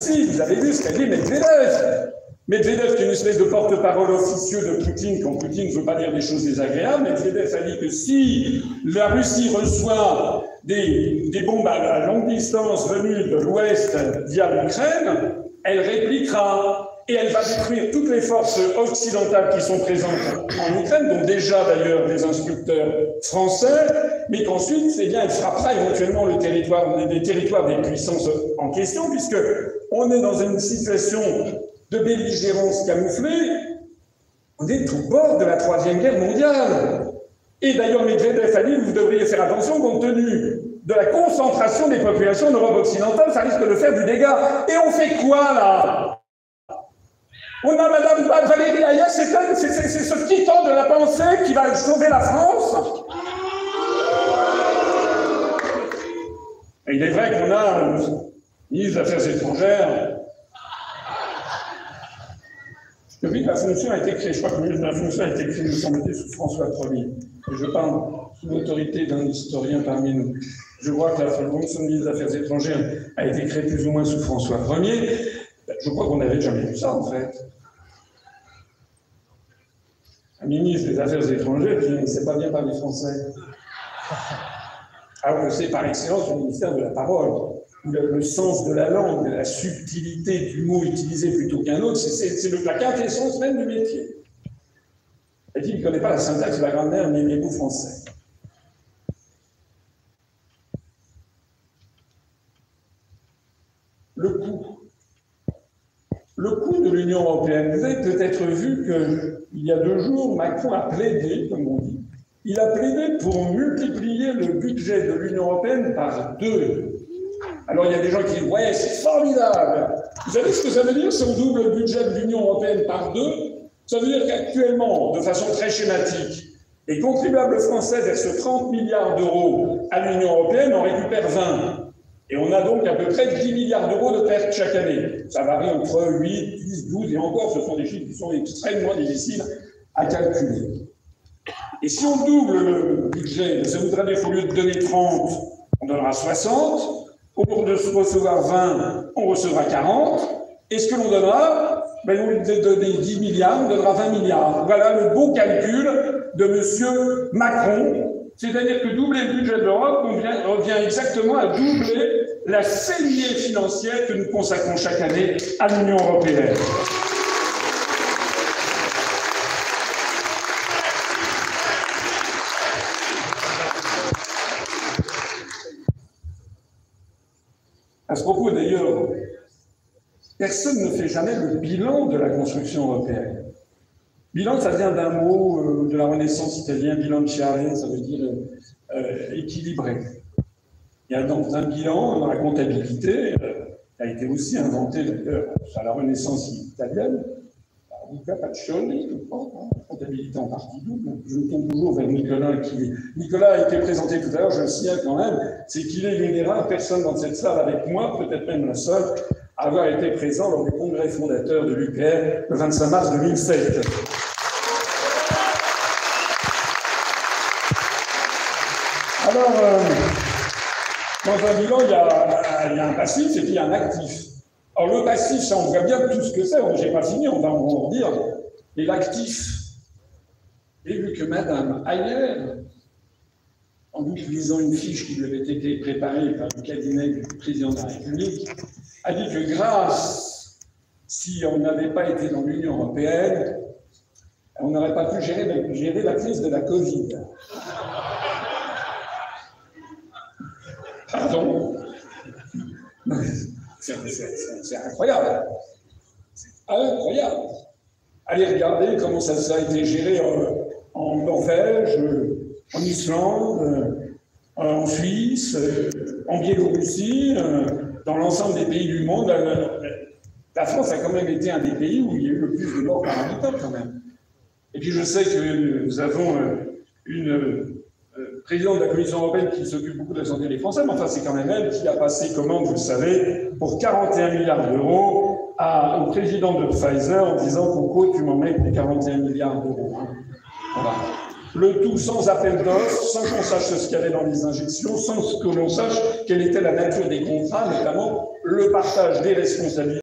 Russie, vous avez vu ce qu'a dit Medvedev. Medvedev, qui est une espèce de porte-parole officieux de Poutine, quand Poutine ne veut pas dire des choses désagréables, Medvedev a dit que si la Russie reçoit des bombes à longue distance venues de l'Ouest via l'Ukraine, elle répliquera. Et elle va détruire toutes les forces occidentales qui sont présentes en Ukraine, dont déjà d'ailleurs des instructeurs français, mais qu'ensuite, eh bien, elle frappera éventuellement les territoires des puissances en question, puisque on est dans une situation de belligérance camouflée, on est au bord de la Troisième Guerre mondiale. Et d'ailleurs, Medvedev a dit, vous devriez faire attention compte tenu de la concentration des populations en Europe occidentale, ça risque de faire du dégât. Et on fait quoi là? On a Madame Valérie Hayek, c'est ce titan de la pensée qui va sauver la France. Et il est vrai qu'on a un ministre des Affaires étrangères. Depuis que la fonction a été créée, je crois que la fonction a été créée, me semble-t-il, sous François Ier. Et je parle sous l'autorité d'un historien parmi nous. Je crois que la fonction de ministre des Affaires étrangères a été créée plus ou moins sous François Ier. Je crois qu'on n'avait jamais vu ça, en fait. Un ministre des Affaires étrangères qui ne sait pas bien parler français. Alors que c'est par excellence le ministère de la parole. Le sens de la langue, la subtilité du mot utilisé plutôt qu'un autre, c'est la quintessence même du métier. Et il ne connaît pas la syntaxe de la grammaire ni les mots français. Le coût de l'Union européenne. Vous avez peut-être vu qu'il y a 2 jours, Macron a plaidé, comme on dit, il a plaidé pour multiplier le budget de l'Union européenne par 2. Alors il y a des gens qui disent, ouais, c'est formidable. Vous savez ce que ça veut dire si on double le budget de l'Union européenne par 2? Ça veut dire qu'actuellement, de façon très schématique, les contribuables français versent 30 milliards d'euros à l'Union européenne, on récupère 20. Et on a donc à peu près 10 milliards d'euros de pertes chaque année. Ça varie entre 8, 10, 12 et encore, ce sont des chiffres qui sont extrêmement difficiles à calculer. Et si on double le budget, ça voudrait dire qu'au lieu de donner 30, on donnera 60. Au lieu de recevoir 20, on recevra 40. Et ce que l'on donnera, ben, au lieu de donner 10 milliards, on donnera 20 milliards. Voilà le beau calcul de M. Macron. C'est-à-dire que doubler le budget de l'Europe revient exactement à doubler la saignée financière que nous consacrons chaque année à l'Union européenne. À ce propos, d'ailleurs, personne ne fait jamais le bilan de la construction européenne. Bilan, ça vient d'un mot de la Renaissance italienne, bilanciare, ça veut dire équilibré. Il y a donc un bilan dans la comptabilité, qui a été aussi inventé d'ailleurs à la Renaissance italienne, par Luca Pacioli, je crois, comptabilité en partie double. Je tombe toujours vers Nicolas. Nicolas a été présenté tout à l'heure, je le signale quand même, c'est qu'il est l'une des rares personnes dans cette salle avec moi, peut-être même la seule, à avoir été présent lors du congrès fondateur de l'UPR le 25 mars 2007. Alors, dans un bilan, il y a un passif et puis il y a un actif. Alors, le passif, ça, on voit bien tout ce que c'est. Je n'ai pas fini, on va en redire. Et l'actif, j'ai vu que Madame Ayer, en utilisant une fiche qui lui avait été préparée par le cabinet du président de la République, a dit que grâce, si on n'avait pas été dans l'Union européenne, on n'aurait pas pu gérer la crise de la Covid. Pardon. C'est incroyable. C'est incroyable. Allez regarder comment ça a été géré en Norvège, en Islande, en Suisse, en Biélorussie, dans l'ensemble des pays du monde. La France a quand même été un des pays où il y a eu le plus de morts par habitant quand même. Et puis je sais que nous avons une présidente de la Commission européenne qui s'occupe beaucoup de la santé des Français, mais enfin c'est quand même elle qui a passé commande, vous le savez, pour 41 milliards d'euros au président de Pfizer en disant « Coco, tu m'en mets pour 41 milliards d'euros. » Voilà. Le tout sans appel d'offres, sans qu'on sache ce qu'il y avait dans les injections, sans que l'on sache quelle était la nature des contrats, notamment le partage des responsabilités.